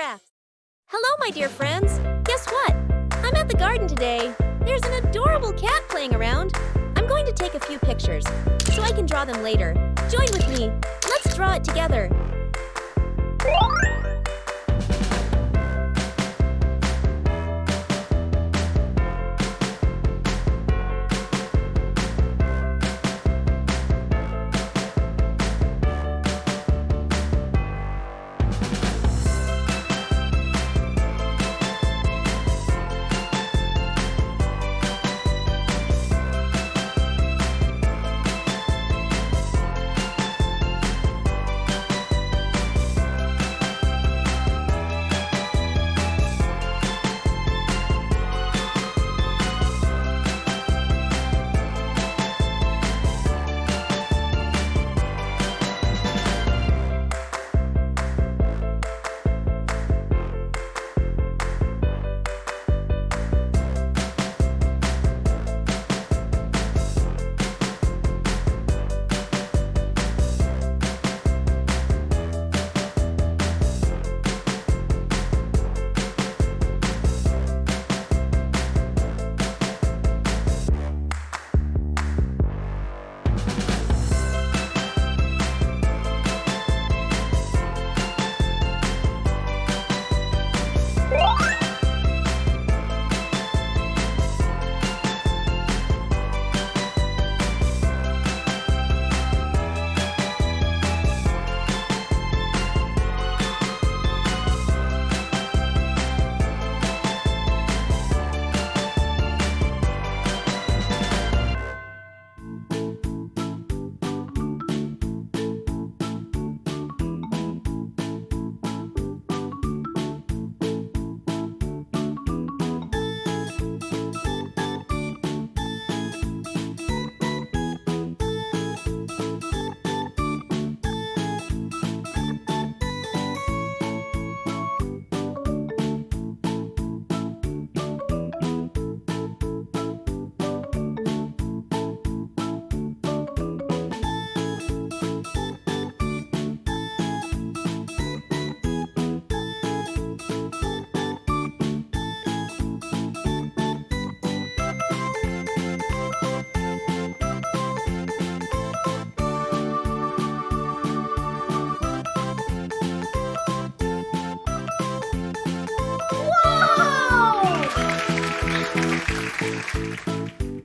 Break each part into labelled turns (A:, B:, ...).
A: Loodle-craft. Hello, my dear friends. Guess what? I'm at the garden today. There's an adorable cat playing around. I'm going to take a few pictures so I can draw them later. Join with me. Let's draw it together.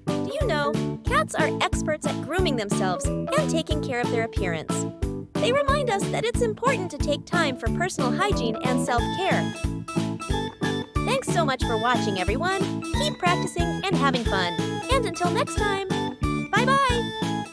A: Do you know, cats are experts at grooming themselves and taking care of their appearance. They remind us that it's important to take time for personal hygiene and self-care. Thanks so much for watching, everyone. Keep practicing and having fun. And until next time, bye-bye!